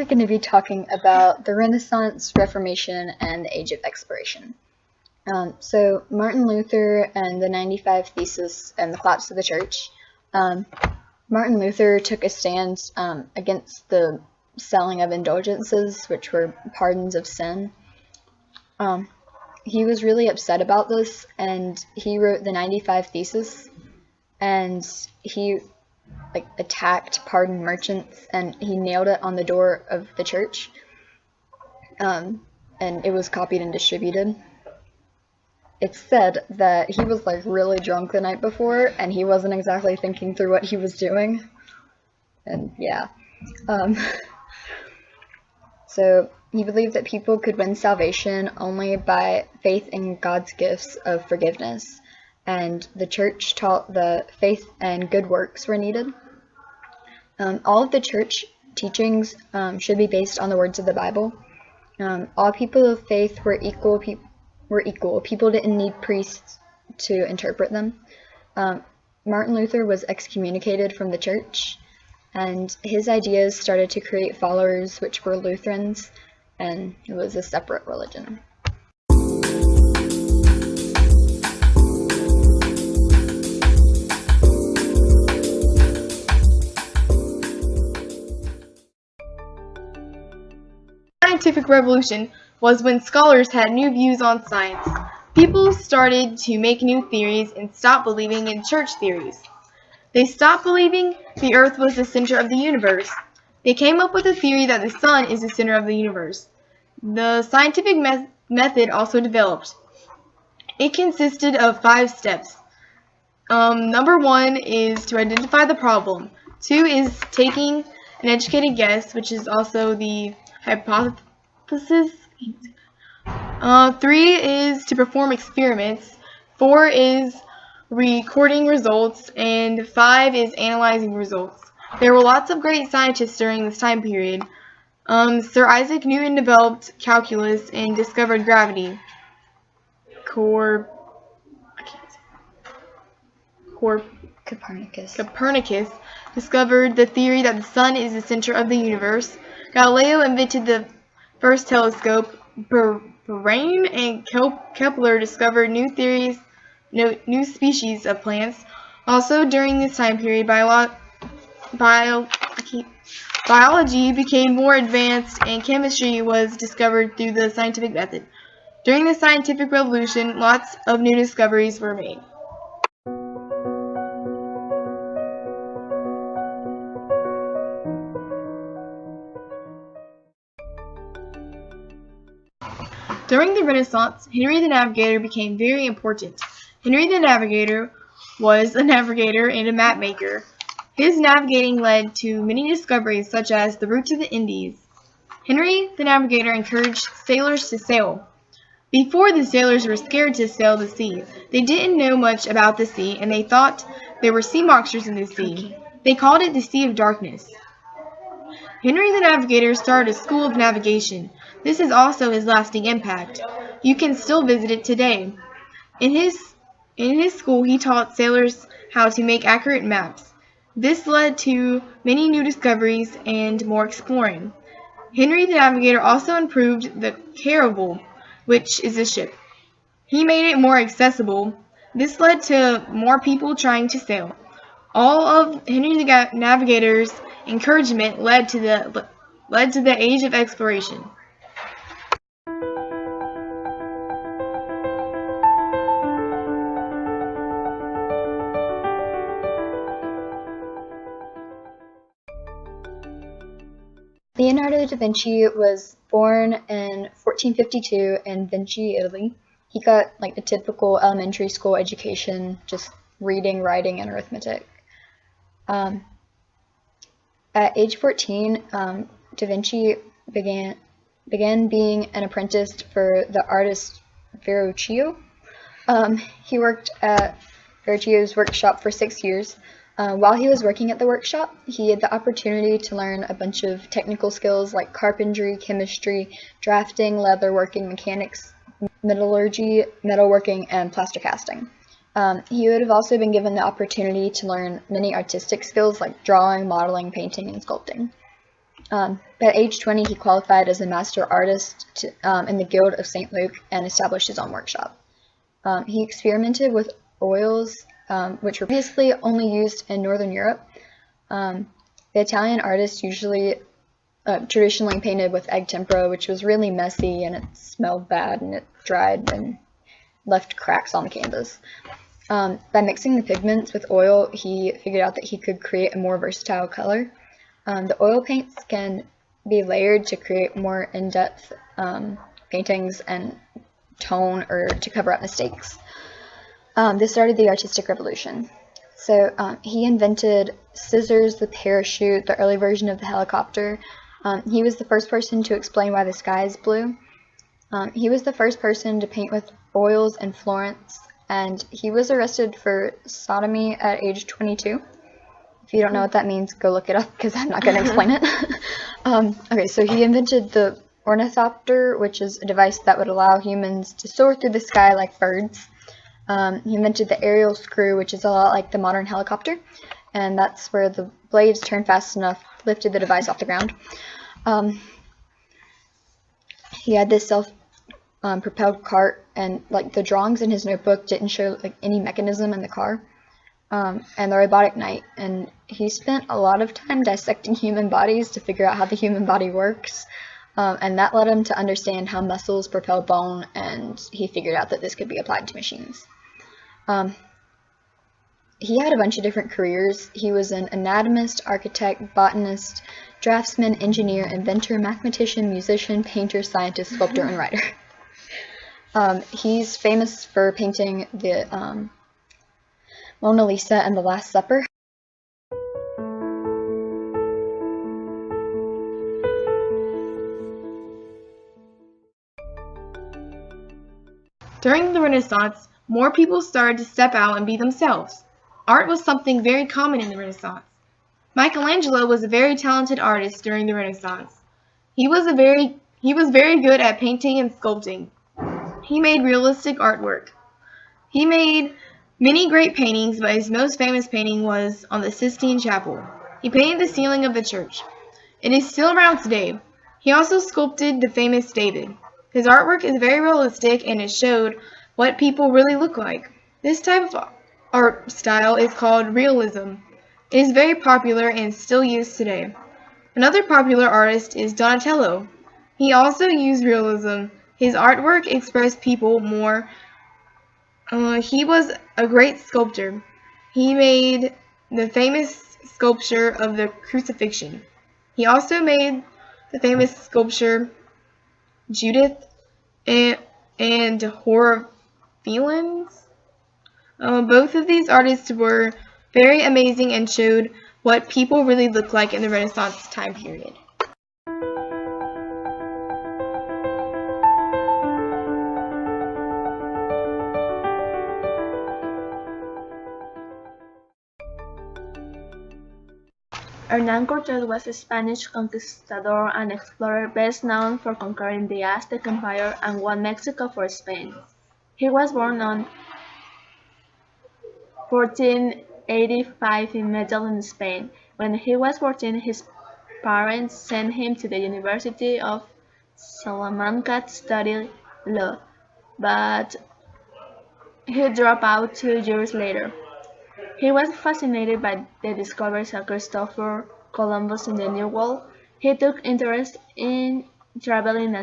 going to be talking about the Renaissance, Reformation, and the Age of Exploration. So Martin Luther and the 95 Theses and the collapse of the church. Martin Luther took a stand against the selling of indulgences, which were pardons of sin. He was really upset about this, and he wrote the 95 Theses, and he attacked pardon merchants, and he nailed it on the door of the church, and it was copied and distributed. It's said that he was really drunk the night before, and he wasn't exactly thinking through what he was doing, and yeah. So he believed that people could win salvation only by faith in God's gifts of forgiveness, and the church taught that faith and good works were needed. All of the church teachings should be based on the words of the Bible. All people of faith were equal. People didn't need priests to interpret them. Martin Luther was excommunicated from the church, and his ideas started to create followers, which were Lutherans, and it was a separate religion. Scientific revolution was when scholars had new views on science. People started to make new theories and stop believing in church theories. They stopped believing the earth was the center of the universe. They came up with a theory that the sun is the center of the universe. The scientific method also developed. It consisted of 5 steps. Number 1 is to identify the problem. 2 is taking an educated guess, which is also the hypothesis. 3 is to perform experiments. 4 is recording results. And 5 is analyzing results. There were lots of great scientists during this time period. Sir Isaac Newton developed calculus and discovered gravity. Copernicus discovered the theory that the sun is the center of the universe. Galileo invented the first telescope. Berain and Kepler discovered new species of plants. Also, during this time period, biology became more advanced, and chemistry was discovered through the scientific method. During the scientific revolution, lots of new discoveries were made. During the Renaissance, Henry the Navigator became very important. Henry the Navigator was a navigator and a map maker. His navigating led to many discoveries, such as the route to the Indies. Henry the Navigator encouraged sailors to sail. Before, the sailors were scared to sail the sea. They didn't know much about the sea, and they thought there were sea monsters in the sea. They called it the Sea of Darkness. Henry the Navigator started a school of navigation. This is also his lasting impact. You can still visit it today. In his school, he taught sailors how to make accurate maps. This led to many new discoveries and more exploring. Henry the Navigator also improved the caravel, which is a ship. He made it more accessible. This led to more people trying to sail. All of Henry the Navigator's encouragement led to the Age of Exploration. Leonardo da Vinci was born in 1452 in Vinci, Italy. He got a typical elementary school education, just reading, writing, and arithmetic. At age 14, Da Vinci began being an apprentice for the artist Verrocchio. He worked at Verrocchio's workshop for 6 years. While he was working at the workshop, he had the opportunity to learn a bunch of technical skills like carpentry, chemistry, drafting, leatherworking, mechanics, metallurgy, metalworking, and plaster casting. He would have also been given the opportunity to learn many artistic skills like drawing, modeling, painting, and sculpting. At age 20, he qualified as a master artist in the Guild of St. Luke and established his own workshop. He experimented with oils, which were previously only used in Northern Europe. The Italian artists traditionally painted with egg tempera, which was really messy and it smelled bad and it dried and left cracks on the canvas. By mixing the pigments with oil, he figured out that he could create a more versatile color. The oil paints can be layered to create more in-depth paintings and tone or to cover up mistakes. This started the artistic revolution. So he invented scissors, the parachute, the early version of the helicopter. He was the first person to explain why the sky is blue. He was the first person to paint with oils in Florence, and he was arrested for sodomy at age 22. If you don't know what that means, go look it up because I'm not going to explain it. Okay, so he invented the ornithopter, which is a device that would allow humans to soar through the sky like birds. He invented the aerial screw, which is a lot like the modern helicopter, and that's where the blades turn fast enough, lifted the device off the ground. He had this self-propelled cart, and like the drawings in his notebook didn't show like any mechanism in the car, and the robotic knight. And he spent a lot of time dissecting human bodies to figure out how the human body works, and that led him to understand how muscles propel bone, and he figured out that this could be applied to machines. He had a bunch of different careers. He was an anatomist, architect, botanist, draftsman, engineer, inventor, mathematician, musician, painter, scientist, sculptor, and writer. He's famous for painting the Mona Lisa and the Last Supper. During the Renaissance, more people started to step out and be themselves. Art was something very common in the Renaissance. Michelangelo was a very talented artist during the Renaissance. He was very good at painting and sculpting. He made realistic artwork. He made many great paintings, but his most famous painting was on the Sistine Chapel. He painted the ceiling of the church. It is still around today. He also sculpted the famous David. His artwork is very realistic and it showed what people really look like. This type of art style is called realism. It is very popular and still used today. Another popular artist is Donatello. He also used realism. His artwork expressed people more. He was a great sculptor. He made the famous sculpture of the Crucifixion. He also made the famous sculpture Judith and Horror-Feelings. Both of these artists were very amazing and showed what people really looked like in the Renaissance time period. Hernán Cortés was a Spanish conquistador and explorer best known for conquering the Aztec Empire and won Mexico for Spain. He was born on 1485 in Medellin, Spain. When he was 14, his parents sent him to the University of Salamanca to study law, but he dropped out 2 years later. He was fascinated by the discoveries of Christopher Columbus in the New World. He took interest in traveling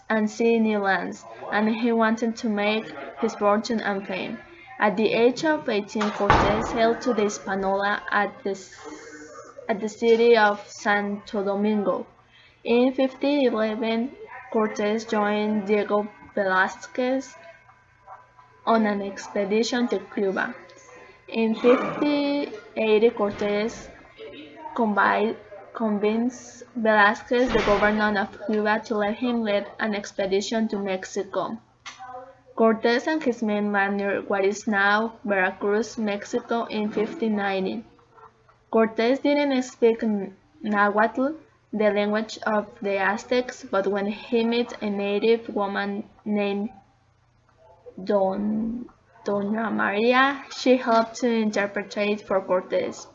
and seeing new lands, and he wanted to make his fortune and fame. At the age of 18, Cortés sailed to the Hispaniola at the city of Santo Domingo. In 1511, Cortés joined Diego Velázquez on an expedition to Cuba. In 1580, Cortés convinced Velázquez, the governor of Cuba, to let him lead an expedition to Mexico. Cortés and his men landed near what is now Veracruz, Mexico in 1590. Cortés didn't speak Nahuatl, the language of the Aztecs, but when he met a native woman named Doña Maria, she helped to interpret for Cortés.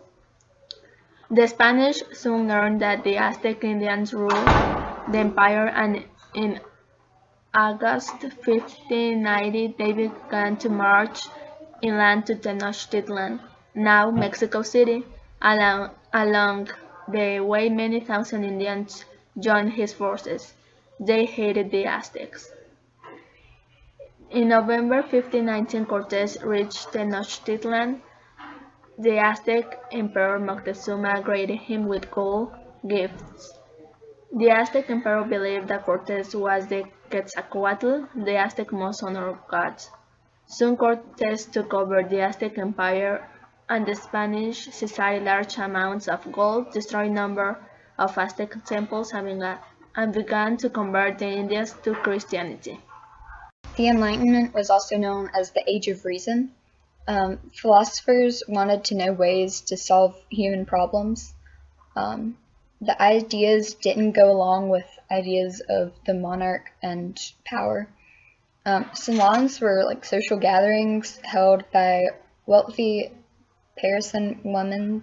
The Spanish soon learned that the Aztec Indians ruled the empire, and in August 1590 they began to march inland to Tenochtitlan, now Mexico City. Along the way, many thousand Indians joined his forces. They hated the Aztecs. In November 1519, Cortés reached Tenochtitlan. The Aztec Emperor Moctezuma greeted him with gold gifts. The Aztec Emperor believed that Cortés was the Quetzalcoatl, the Aztec most honored god. Soon Cortés took over the Aztec Empire, and the Spanish seized large amounts of gold, destroyed a number of Aztec temples, and began to convert the Indians to Christianity. The Enlightenment was also known as the Age of Reason. Philosophers wanted to know ways to solve human problems. The ideas didn't go along with ideas of the monarch and power. Salons were like social gatherings held by wealthy Parisian women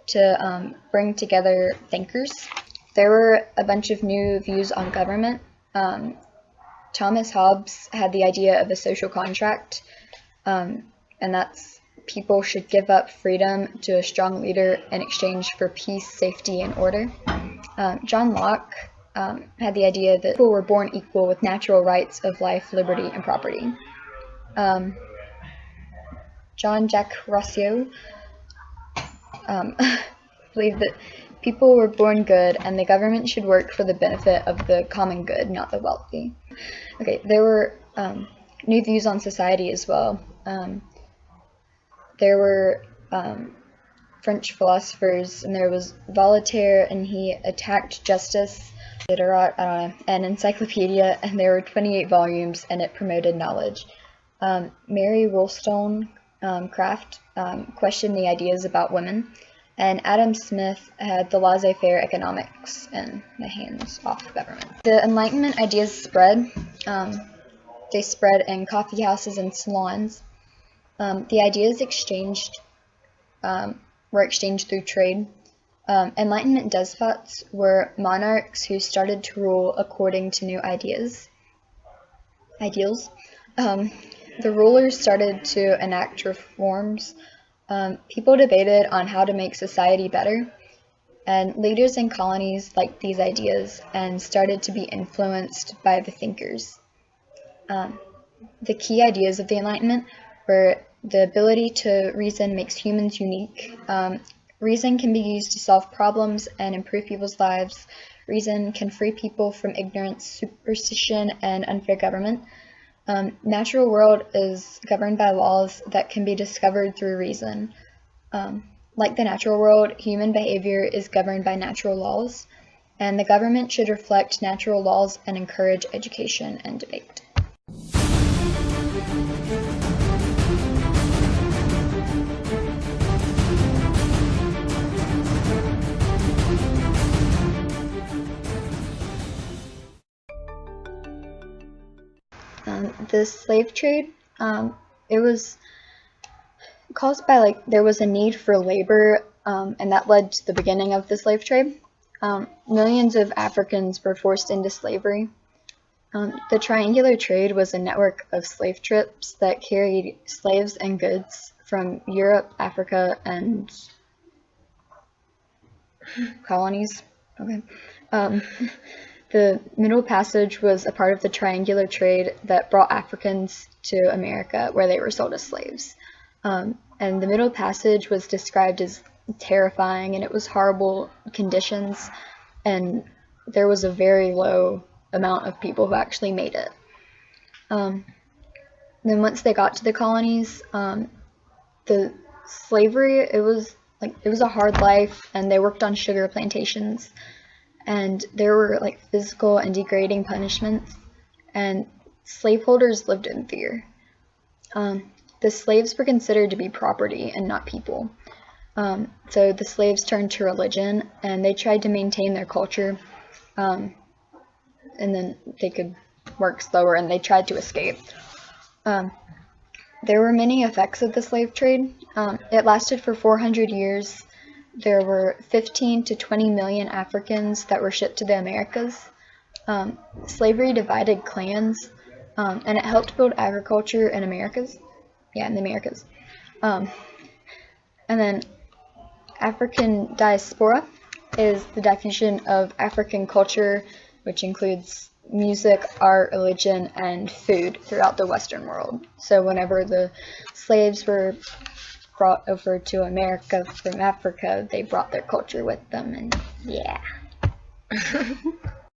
to bring together thinkers. There were a bunch of new views on government. Thomas Hobbes had the idea of a social contract, and that's people should give up freedom to a strong leader in exchange for peace, safety, and order. John Locke had the idea that people were born equal with natural rights of life, liberty, and property. Jean-Jacques Rousseau believed that people were born good and the government should work for the benefit of the common good, not the wealthy. Okay, there were new views on society as well. There were French philosophers, and there was Voltaire, and he attacked justice, Diderot, an encyclopedia, and there were 28 volumes, and it promoted knowledge. Mary Wollstonecraft questioned the ideas about women, and Adam Smith had the laissez-faire economics and the hands-off government. The Enlightenment ideas spread. They spread in coffee houses and salons. The ideas were exchanged through trade. Enlightenment despots were monarchs who started to rule according to new ideals. The rulers started to enact reforms. People debated on how to make society better, and leaders in colonies liked these ideas and started to be influenced by the thinkers. The key ideas of the Enlightenment were the ability to reason makes humans unique. Reason can be used to solve problems and improve people's lives. Reason can free people from ignorance, superstition, and unfair government. Natural world is governed by laws that can be discovered through reason. Like the natural world, human behavior is governed by natural laws, and the government should reflect natural laws and encourage education and debate. The slave trade, it was caused by there was a need for labor, and that led to the beginning of the slave trade. Millions of Africans were forced into slavery. The triangular trade was a network of slave trips that carried slaves and goods from Europe, Africa, and colonies. Okay. The Middle Passage was a part of the triangular trade that brought Africans to America, where they were sold as slaves. And the Middle Passage was described as terrifying, and it was horrible conditions, and there was a very low amount of people who actually made it. Then once they got to the colonies, the slavery, it was a hard life, and they worked on sugar plantations. And there were physical and degrading punishments, and slaveholders lived in fear. The slaves were considered to be property and not people. So the slaves turned to religion, and they tried to maintain their culture, and then they could work slower, and they tried to escape. There were many effects of the slave trade. It lasted for 400 years. there were 15 to 20 million Africans that were shipped to the Americas. Slavery divided clans, and it helped build agriculture in Americas. Yeah, in the Americas. And then African diaspora is the definition of African culture, which includes music, art, religion, and food throughout the Western world. So whenever the slaves were brought over to America from Africa, they brought their culture with them, and yeah.